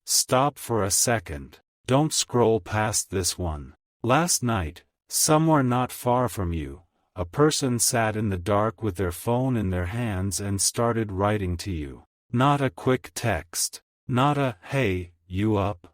Stop for a second. Don't scroll past this one. Last night, somewhere not far from you, a person sat in the dark with their phone in their hands and started writing to you. Not a quick text. Not a, "Hey, you up?"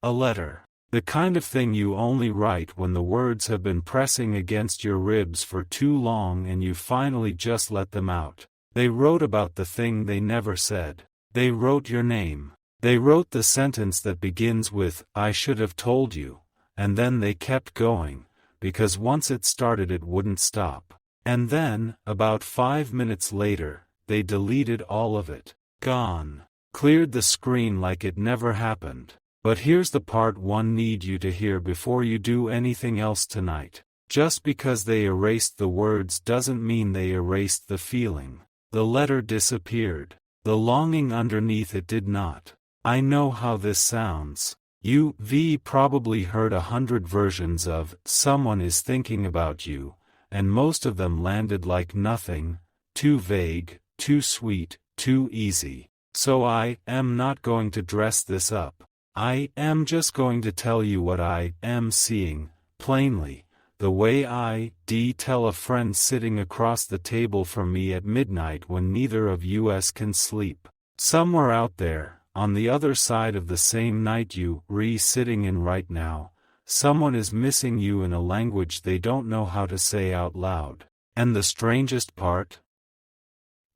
A letter. The kind of thing you only write when the words have been pressing against your ribs for too long and you finally just let them out. They wrote about the thing they never said. They wrote your name. They wrote the sentence that begins with, "I should have told you," and then they kept going, because once it started it wouldn't stop. And then, about 5 minutes later, they deleted all of it. Gone. Cleared the screen like it never happened. But here's the part one need you to hear before you do anything else tonight. Just because they erased the words doesn't mean they erased the feeling. The letter disappeared. The longing underneath it did not. I know how this sounds. You've probably heard 100 versions of "someone is thinking about you," and most of them landed like nothing, too vague, too sweet, too easy. So I am not going to dress this up. I am just going to tell you what I am seeing, plainly, the way I tell a friend sitting across the table from me at midnight when neither of us can sleep. Somewhere out there, on the other side of the same night you're sitting in right now, someone is missing you in a language they don't know how to say out loud. And the strangest part?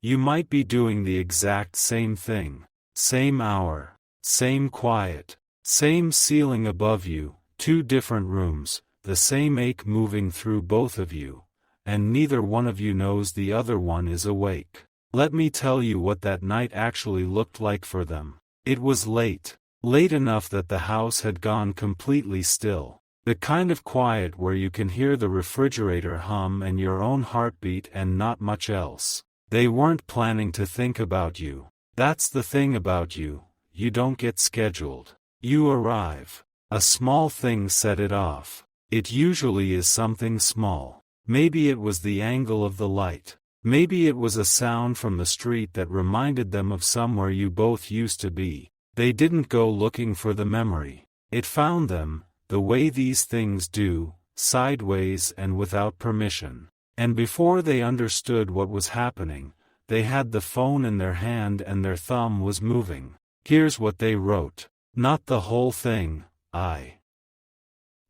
You might be doing the exact same thing. Same hour. Same quiet. Same ceiling above you, 2 different rooms, the same ache moving through both of you, and neither one of you knows the other one is awake. Let me tell you what that night actually looked like for them. It was late. Late enough that the house had gone completely still. The kind of quiet where you can hear the refrigerator hum and your own heartbeat and not much else. They weren't planning to think about you. That's the thing about you. You don't get scheduled. You arrive. A small thing set it off. It usually is something small. Maybe it was the angle of the light. Maybe it was a sound from the street that reminded them of somewhere you both used to be. They didn't go looking for the memory. It found them, the way these things do, sideways and without permission. And before they understood what was happening, they had the phone in their hand and their thumb was moving. Here's what they wrote. Not the whole thing. I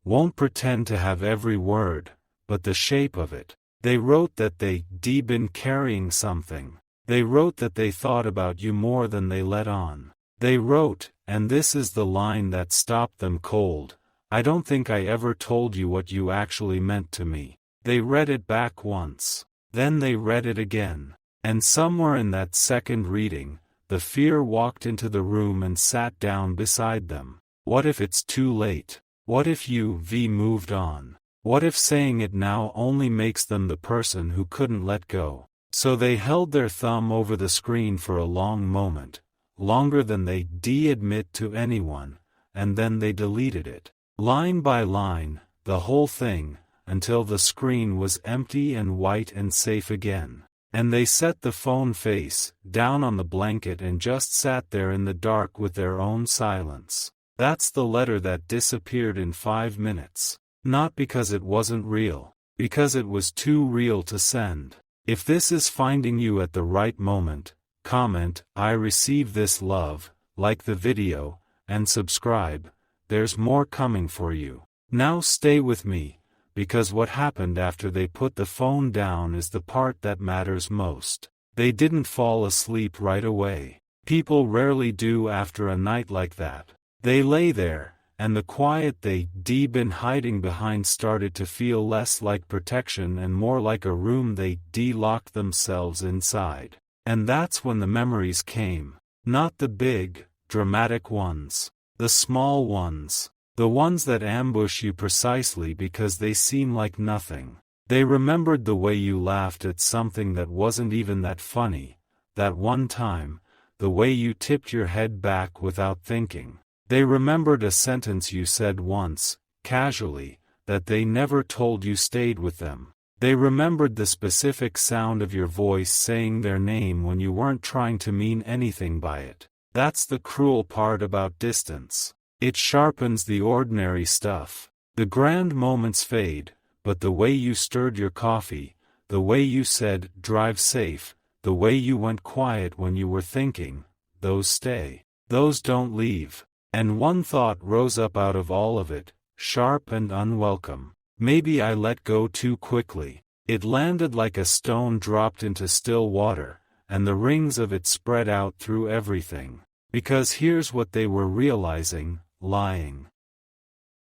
won't pretend to have every word, but the shape of it. They wrote that they'd been carrying something. They wrote that they thought about you more than they let on. They wrote, and this is the line that stopped them cold, "I don't think I ever told you what you actually meant to me." They read it back once. Then they read it again. And somewhere in that second reading, the fear walked into the room and sat down beside them. What if it's too late? What if you've moved on? What if saying it now only makes them the person who couldn't let go? So they held their thumb over the screen for a long moment, longer than they'd admit to anyone, and then they deleted it. Line by line, the whole thing, until the screen was empty and white and safe again. And they set the phone face down on the blanket and just sat there in the dark with their own silence. That's the letter that disappeared in 5 minutes. Not because it wasn't real, because it was too real to send. If this is finding you at the right moment, comment, "I receive this love," like the video, and subscribe. There's more coming for you. Now stay with me, because what happened after they put the phone down is the part that matters most. They didn't fall asleep right away. People rarely do after a night like that. They lay there, and the quiet they'd been hiding behind started to feel less like protection and more like a room they'd locked themselves inside. And that's when the memories came. Not the big, dramatic ones. The small ones. The ones that ambush you precisely because they seem like nothing. They remembered the way you laughed at something that wasn't even that funny, that one time, the way you tipped your head back without thinking. They remembered a sentence you said once, casually, that they never told you stayed with them. They remembered the specific sound of your voice saying their name when you weren't trying to mean anything by it. That's the cruel part about distance. It sharpens the ordinary stuff. The grand moments fade, but the way you stirred your coffee, the way you said, "Drive safe," the way you went quiet when you were thinking, those stay. Those don't leave. And one thought rose up out of all of it, sharp and unwelcome. Maybe I let go too quickly. It landed like a stone dropped into still water, and the rings of it spread out through everything. Because here's what they were realizing, lying.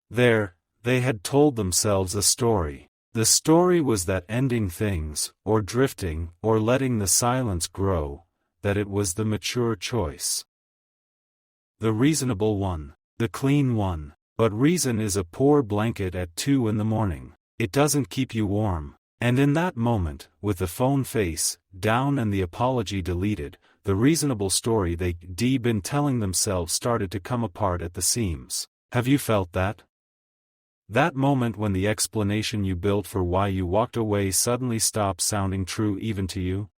There, they had told themselves a story. The story was that ending things, or drifting, or letting the silence grow, that it was the mature choice. The reasonable one. The clean one. But reason is a poor blanket at 2 in the morning. It doesn't keep you warm. And in that moment, with the phone face down and the apology deleted, the reasonable story they'd been telling themselves started to come apart at the seams. Have you felt that? That moment when the explanation you built for why you walked away suddenly stopped sounding true even to you?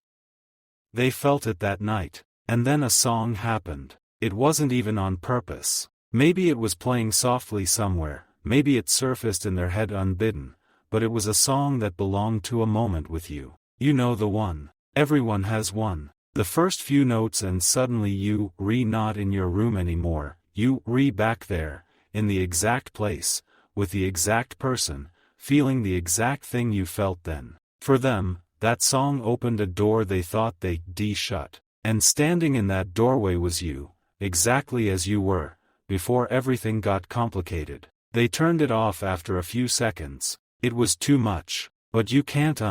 They felt it that night. And then a song happened. It wasn't even on purpose. Maybe it was playing softly somewhere, maybe it surfaced in their head unbidden, but it was a song that belonged to a moment with you. You know the one. Everyone has one. The first few notes and suddenly you not in your room anymore, you back there, in the exact place, with the exact person, feeling the exact thing you felt then. For them, that song opened a door they thought they'd shut. And standing in that doorway was you, exactly as you were, before everything got complicated. They turned it off after a few seconds. It was too much. But you can't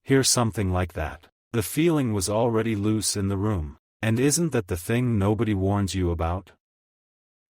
hear something like that. The feeling was already loose in the room. And isn't that the thing nobody warns you about?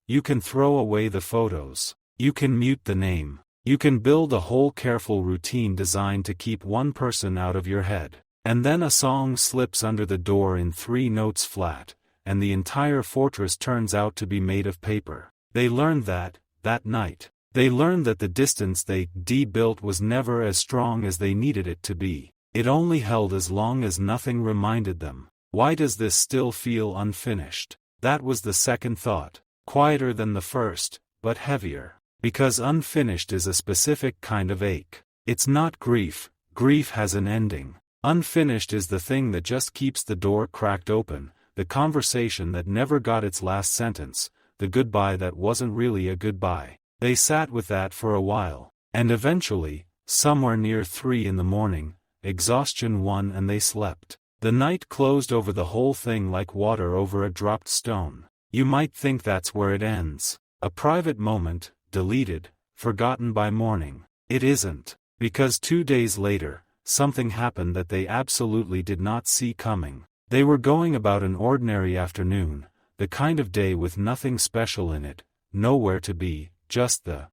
You can throw away the photos. You can mute the name. You can build a whole careful routine designed to keep one person out of your head. And then a song slips under the door in 3 notes flat, and the entire fortress turns out to be made of paper. They learned that night. They learned that the distance they built was never as strong as they needed it to be. It only held as long as nothing reminded them. Why does this still feel unfinished? That was the second thought. Quieter than the first, but heavier. Because unfinished is a specific kind of ache. It's not grief. Grief has an ending. Unfinished is the thing that just keeps the door cracked open, the conversation that never got its last sentence, the goodbye that wasn't really a goodbye. They sat with that for a while, and eventually, somewhere near 3 in the morning, exhaustion won and they slept. The night closed over the whole thing like water over a dropped stone. You might think that's where it ends. A private moment, deleted, forgotten by morning. It isn't. Because 2 days later, something happened that they absolutely did not see coming. They were going about an ordinary afternoon, the kind of day with nothing special in it, nowhere to be, just the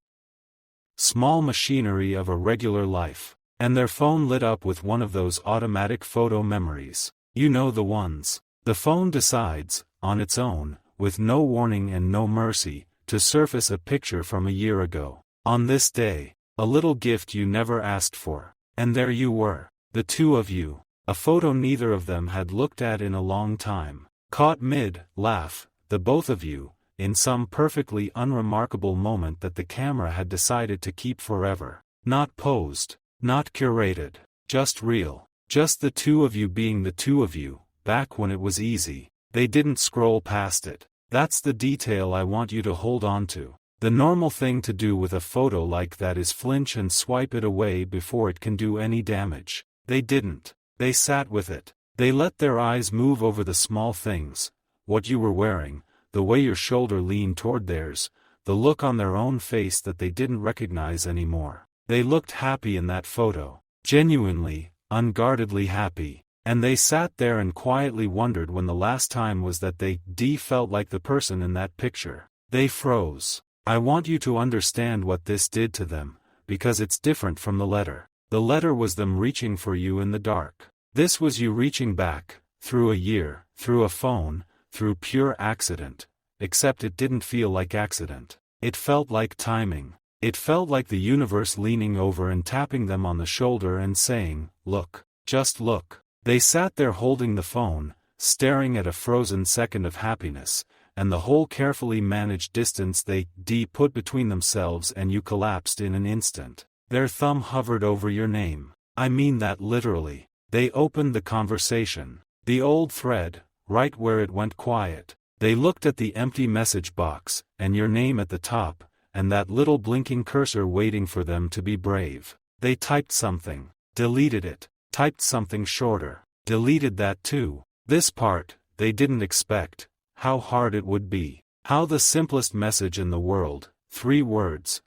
small machinery of a regular life. And their phone lit up with one of those automatic photo memories. You know the ones. The phone decides, on its own, with no warning and no mercy, to surface a picture from a year ago. On this day, a little gift you never asked for. And there you were, the two of you. A photo neither of them had looked at in a long time. Caught mid-laugh, the both of you, in some perfectly unremarkable moment that the camera had decided to keep forever. Not posed. Not curated. Just real. Just the two of you being the two of you, back when it was easy. They didn't scroll past it. That's the detail I want you to hold on to. The normal thing to do with a photo like that is flinch and swipe it away before it can do any damage. They didn't. They sat with it. They let their eyes move over the small things, what you were wearing, the way your shoulder leaned toward theirs, the look on their own face that they didn't recognize anymore. They looked happy in that photo. Genuinely, unguardedly happy. And they sat there and quietly wondered when the last time was that they felt like the person in that picture. They froze. I want you to understand what this did to them, because it's different from the letter. The letter was them reaching for you in the dark. This was you reaching back, through a year, through a phone, through pure accident. Except it didn't feel like accident. It felt like timing. It felt like the universe leaning over and tapping them on the shoulder and saying, "Look, just look." They sat there holding the phone, staring at a frozen second of happiness, and the whole carefully managed distance they put between themselves and you collapsed in an instant. Their thumb hovered over your name. I mean that literally. They opened the conversation. The old thread, right where it went quiet. They looked at the empty message box, and your name at the top, and that little blinking cursor waiting for them to be brave. They typed something, deleted it, typed something shorter, deleted that too. This part, they didn't expect, how hard it would be. How the simplest message in the world, 3 words,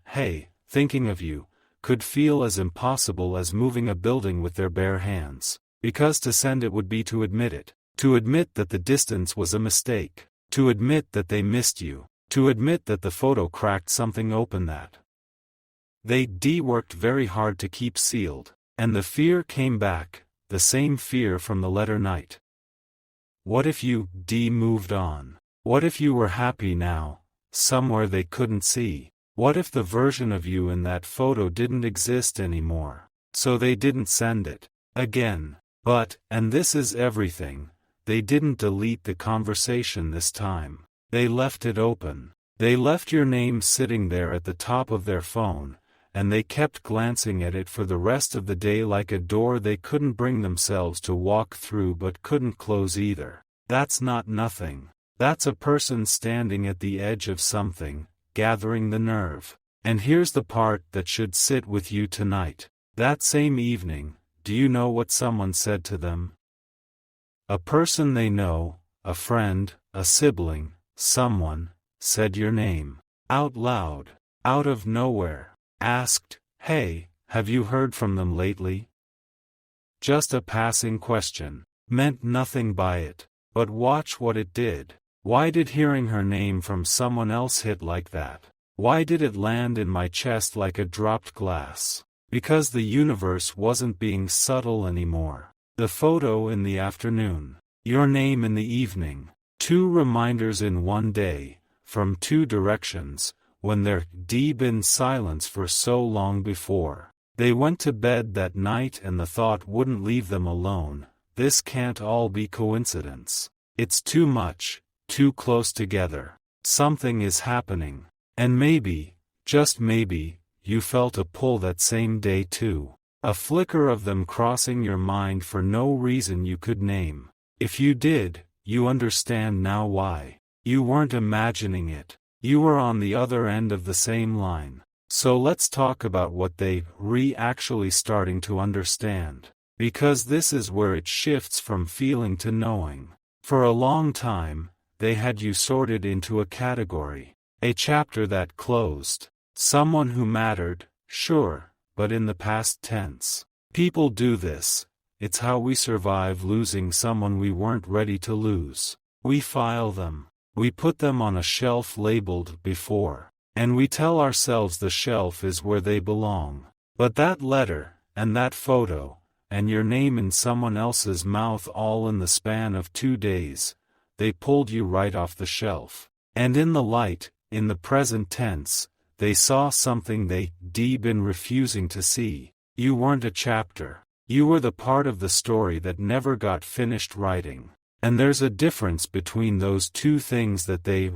hey, thinking of you, could feel as impossible as moving a building with their bare hands. Because to send it would be to admit it. To admit that the distance was a mistake. To admit that they missed you. To admit that the photo cracked something open that they worked very hard to keep sealed. And the fear came back, the same fear from the letter night. What if you moved on? What if you were happy now, somewhere they couldn't see? What if the version of you in that photo didn't exist anymore? So they didn't send it again. But, and this is everything, they didn't delete the conversation this time. They left it open. They left your name sitting there at the top of their phone, and they kept glancing at it for the rest of the day like a door they couldn't bring themselves to walk through but couldn't close either. That's not nothing. That's a person standing at the edge of something, gathering the nerve. And here's the part that should sit with you tonight. That same evening, do you know what someone said to them? A person they know, a friend, a sibling, someone, said your name. Out loud, out of nowhere. Asked, hey, have you heard from them lately? Just a passing question. Meant nothing by it. But watch what it did. Why did hearing her name from someone else hit like that? Why did it land in my chest like a dropped glass? Because the universe wasn't being subtle anymore. The photo in the afternoon. Your name in the evening. 2 reminders in one day, from 2 directions, when they're been silence for so long before. They went to bed that night and the thought wouldn't leave them alone. This can't all be coincidence. It's too much. Too close together. Something is happening. And maybe, just maybe, you felt a pull that same day too. A flicker of them crossing your mind for no reason you could name. If you did, you understand now why. You weren't imagining it. You were on the other end of the same line. So let's talk about what they actually starting to understand. Because this is where it shifts from feeling to knowing. For a long time, they had you sorted into a category. A chapter that closed. Someone who mattered, sure, but in the past tense. People do this. It's how we survive losing someone we weren't ready to lose. We file them. We put them on a shelf labeled before. And we tell ourselves the shelf is where they belong. But that letter, and that photo, and your name in someone else's mouth all in the span of 2 days, they pulled you right off the shelf. And in the light, in the present tense, they saw something they been refusing to see. You weren't a chapter. You were the part of the story that never got finished writing. And there's a difference between those 2 things that they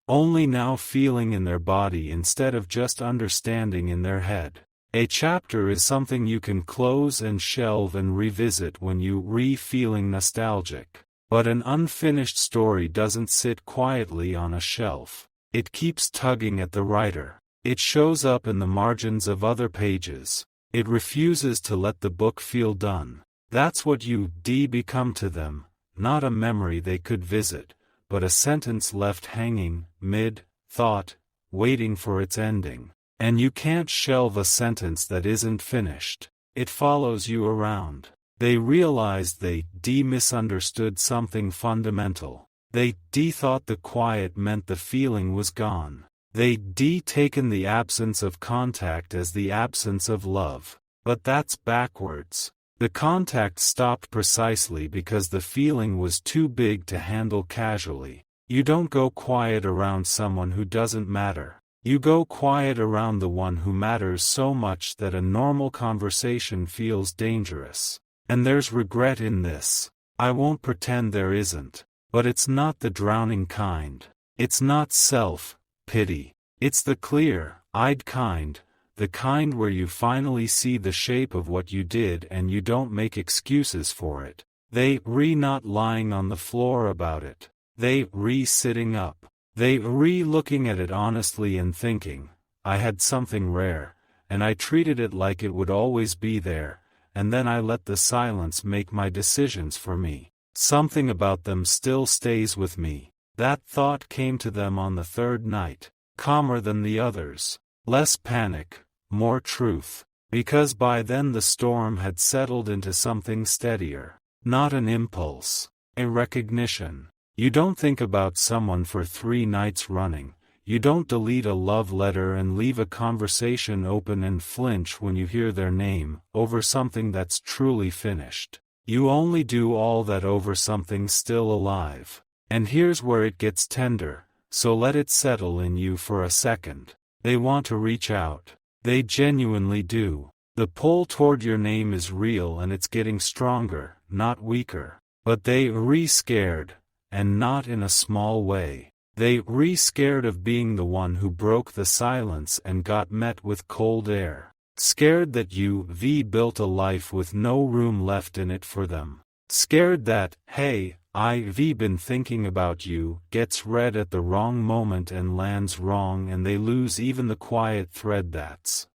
only now feeling in their body instead of just understanding in their head. A chapter is something you can close and shelve and revisit when you feeling nostalgic. But an unfinished story doesn't sit quietly on a shelf. It keeps tugging at the writer. It shows up in the margins of other pages. It refuses to let the book feel done. That's what you become to them, not a memory they could visit, but a sentence left hanging, mid-thought, waiting for its ending. And you can't shelve a sentence that isn't finished. It follows you around. They realized they misunderstood something fundamental. They thought the quiet meant the feeling was gone. They taken the absence of contact as the absence of love. But that's backwards. The contact stopped precisely because the feeling was too big to handle casually. You don't go quiet around someone who doesn't matter. You go quiet around the one who matters so much that a normal conversation feels dangerous. And there's regret in this. I won't pretend there isn't. But it's not the drowning kind. It's not self-pity. It's the clear-eyed kind, the kind where you finally see the shape of what you did and you don't make excuses for it. They not lying on the floor about it. They sitting up. They looking at it honestly and thinking, I had something rare, and I treated it like it would always be there, and then I let the silence make my decisions for me. Something about them still stays with me. That thought came to them on the third night, calmer than the others. Less panic, more truth. Because by then the storm had settled into something steadier. Not an impulse. A recognition. You don't think about someone for 3 nights running. You don't delete a love letter and leave a conversation open and flinch when you hear their name, over something that's truly finished. You only do all that over something still alive. And here's where it gets tender, so let it settle in you for a second. They want to reach out. They genuinely do. The pull toward your name is real and it's getting stronger, not weaker. But they scared, and not in a small way. They scared of being the one who broke the silence and got met with cold air. Scared that you built a life with no room left in it for them. Scared that, hey, I've been thinking about you, gets read at the wrong moment and lands wrong and they lose even the quiet thread that's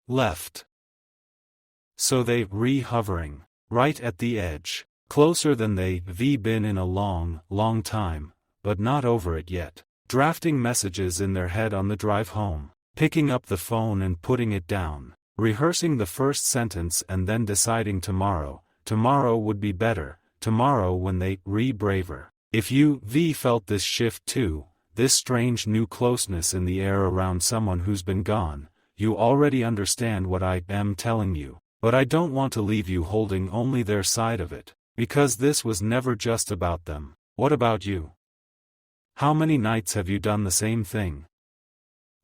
left. So they hovering, right at the edge, closer than they've been in a long, long time, but not over it yet. Drafting messages in their head on the drive home, picking up the phone and putting it down, rehearsing the first sentence and then deciding tomorrow would be better. Tomorrow when they braver. If you felt this shift too, this strange new closeness in the air around someone who's been gone, you already understand what I am telling you. But I don't want to leave you holding only their side of it, because this was never just about them. What about you? How many nights have you done the same thing?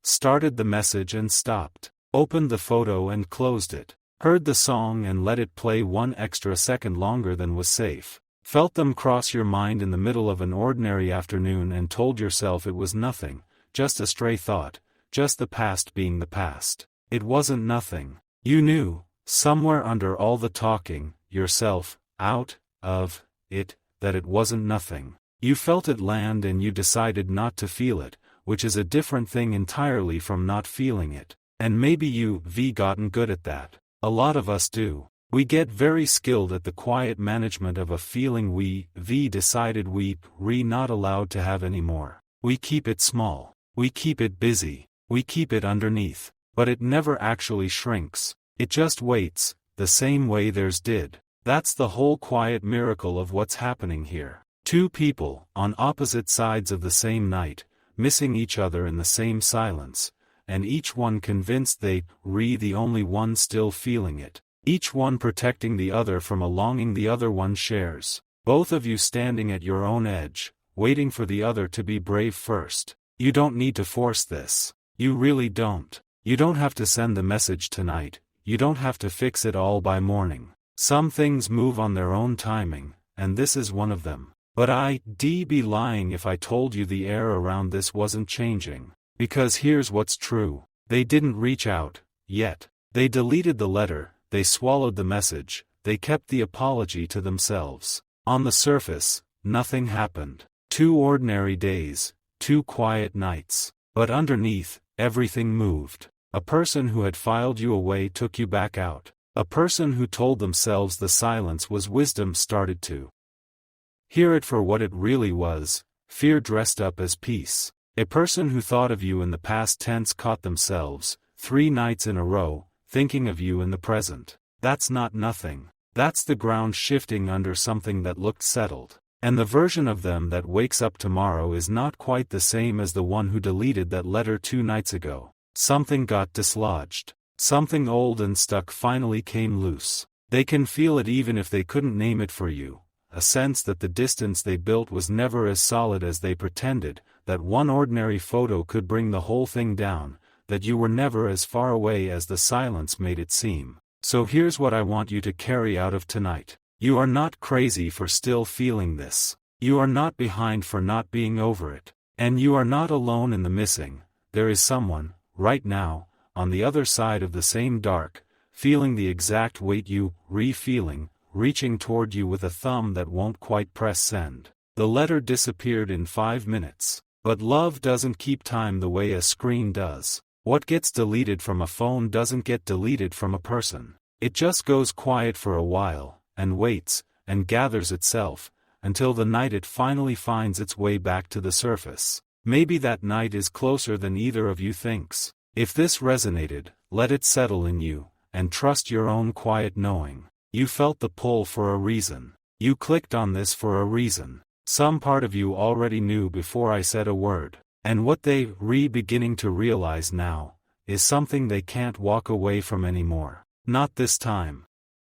Started the message and stopped, opened the photo and closed it. Heard the song and let it play 1 extra second longer than was safe. Felt them cross your mind in the middle of an ordinary afternoon and told yourself it was nothing, just a stray thought, just the past being the past. It wasn't nothing. You knew, somewhere under all the talking, yourself, out of it, that it wasn't nothing. You felt it land and you decided not to feel it, which is a different thing entirely from not feeling it. And maybe you've gotten good at that. A lot of us do. We get very skilled at the quiet management of a feeling we decided we not allowed to have anymore. We keep it small. We keep it busy. We keep it underneath. But it never actually shrinks. It just waits, the same way theirs did. That's the whole quiet miracle of what's happening here. 2 people, on opposite sides of the same night, missing each other in the same silence. And each one convinced they the only one still feeling it. Each one protecting the other from a longing the other one shares. Both of you standing at your own edge, waiting for the other to be brave first. You don't need to force this. You really don't. You don't have to send the message tonight. You don't have to fix it all by morning. Some things move on their own timing, and this is one of them. But I'd be lying if I told you the air around this wasn't changing. Because here's what's true. They didn't reach out, yet. They deleted the letter, they swallowed the message, they kept the apology to themselves. On the surface, nothing happened. 2 ordinary days, 2 quiet nights. But underneath, everything moved. A person who had filed you away took you back out. A person who told themselves the silence was wisdom started to hear it for what it really was, fear dressed up as peace. A person who thought of you in the past tense caught themselves, 3 nights in a row, thinking of you in the present. That's not nothing. That's the ground shifting under something that looked settled. And the version of them that wakes up tomorrow is not quite the same as the one who deleted that letter 2 nights ago. Something got dislodged. Something old and stuck finally came loose. They can feel it even if they couldn't name it for you. A sense that the distance they built was never as solid as they pretended, that one ordinary photo could bring the whole thing down, that you were never as far away as the silence made it seem. So here's what I want you to carry out of tonight. You are not crazy for still feeling this. You are not behind for not being over it. And you are not alone in the missing. There is someone, right now, on the other side of the same dark, feeling the exact weight you, feeling, reaching toward you with a thumb that won't quite press send. The letter disappeared in 5 minutes. But love doesn't keep time the way a screen does. What gets deleted from a phone doesn't get deleted from a person. It just goes quiet for a while, and waits, and gathers itself, until the night it finally finds its way back to the surface. Maybe that night is closer than either of you thinks. If this resonated, let it settle in you, and trust your own quiet knowing. You felt the pull for a reason. You clicked on this for a reason. Some part of you already knew before I said a word. And what they beginning to realize now, is something they can't walk away from anymore. Not this time.